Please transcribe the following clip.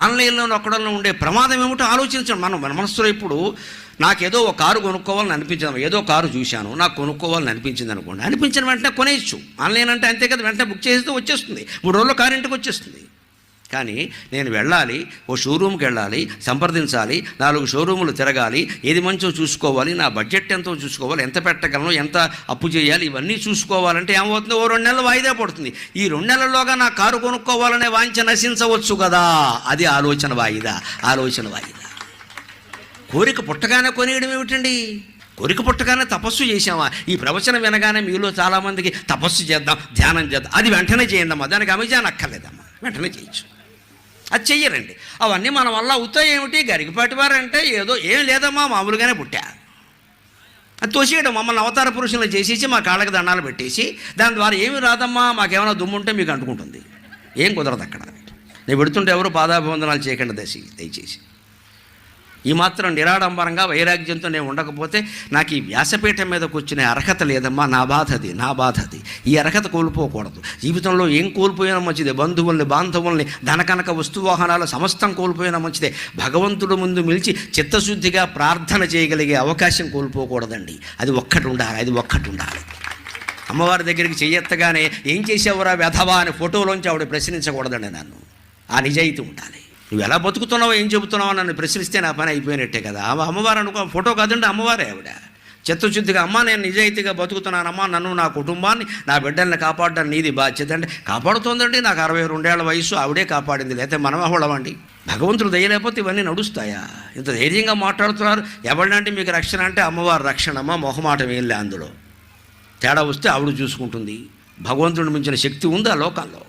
ఆన్లైన్లో నొక్కడంలో ఉండే ప్రమాదం ఏమిటో ఆలోచించండి. మన మనసులో ఇప్పుడు నాకేదో ఒక కారు కొనుక్కోవాలని అనిపించదు, ఏదో కారు చూశాను నాకు కొనుక్కోవాలని అనిపించింది అనుకోండి, అనిపించిన వెంటనే కొనేయచ్చు. ఆన్లైన్ అంటే అంతే కదా, వెంటనే బుక్ చేస్తే వచ్చేస్తుంది, 3 రోజుల్లో కారు ఇంటికి వచ్చేస్తుంది. కానీ నేను వెళ్ళాలి, ఓ షోరూమ్కి వెళ్ళాలి, సంప్రదించాలి, 4 షోరూములు తిరగాలి, ఏది మంచో చూసుకోవాలి, నా బడ్జెట్ ఎంతో చూసుకోవాలి, ఎంత పెట్టగలను, ఎంత అప్పు చేయాలి, ఇవన్నీ చూసుకోవాలంటే ఏమవుతుంది, ఓ 2 నెలలు వాయిదా పడుతుంది. ఈ 2 నెలల్లోగా నా కారు కొనుక్కోవాలనే వాంఛ నశించవచ్చు కదా. అది ఆలోచన వాయిదా. కోరిక పుట్టగానే కొనేయడం ఏమిటండి? కోరిక పుట్టగానే తపస్సు చేసామా? ఈ ప్రవచనం వినగానే మీలో చాలామందికి తపస్సు చేద్దాం, ధ్యానం చేద్దాం, అది వెంటనే చేయండమ్మా, దానికి అమెజాన్ అక్కర్లేదమ్మా, వెంటనే చేయొచ్చు. అది చెయ్యరండి. అవన్నీ మన వల్ల అవుతాయి ఏమిటి? గరికపాటి వారంటే ఏం లేదమ్మా, మామూలుగానే పుట్టా, అది తోసేయడం. మమ్మల్ని అవతార పురుషులను చేసేసి మా కాళ్ళకి దండాలు పెట్టేసి దాని ద్వారా ఏమి రాదమ్మా, మాకేమైనా దుమ్ము ఉంటే మీకు అంటుకుంటుంది, ఏం కుదరదు అక్కడ. నేను పెడుతుంటే ఎవరు పాదాభివందనాలు చేయకండి దయచేసి. ఈ మాత్రం నిరాడంబరంగా వైరాగ్యంతో నేను ఉండకపోతే నాకు ఈ వ్యాసపీఠం మీద కూర్చునే అర్హత లేదమ్మా. నా బాధ అది. ఈ అర్హత కోల్పోకూడదు. జీవితంలో ఏం కోల్పోయినా మంచిదే, బంధువుల్ని, బాంధవుల్ని, ధనకనక వస్తువాహనాలు సమస్తం కోల్పోయినా మంచిదే. భగవంతుడు ముందు నిలిచి చిత్తశుద్ధిగా ప్రార్థన చేయగలిగే అవకాశం కోల్పోకూడదండి. అది ఒక్కటి ఉండాలి. అమ్మవారి దగ్గరికి చెయ్యెత్తగానే ఏం చేసేవరా వెధవా అని ఫోటోలోంచి ఆవిడ ప్రశ్నించకూడదండి. నన్ను ఆ నిజాయితీ ఉండాలి. నువ్వు ఎలా బతుకుతున్నావో, ఏం చెబుతున్నావో నన్ను ప్రశ్నిస్తే నా పని అయిపోయినట్టే కదా. అమ్మవారు అనుకో, ఫోటో కాదండి, అమ్మవారే ఆవిడ. చిత్తశుద్ధిగా అమ్మ నేను నిజాయితీగా బతుకుతున్నానమ్మా, నన్ను, నా కుటుంబాన్ని, నా బిడ్డల్ని కాపాడడం నీది బాధ్యత అంటే కాపాడుతోందండి. నాకు 62 ఏళ్ల వయసు, ఆవిడే కాపాడింది, లేకపోతే మనం అవడమండి. భగవంతుడు దయలేకపోతే ఇవన్నీ నడుస్తాయా? ఇంత ధైర్యంగా మాట్లాడుతున్నారు. ఎవరినంటే మీకు రక్షణ అంటే అమ్మవారి రక్షణమ్మా, మొహమాటం ఏం లే. అందులో తేడా వస్తే ఆవిడ చూసుకుంటుంది. భగవంతుడిని మించిన శక్తి ఉంది ఆ లోకాల్లో.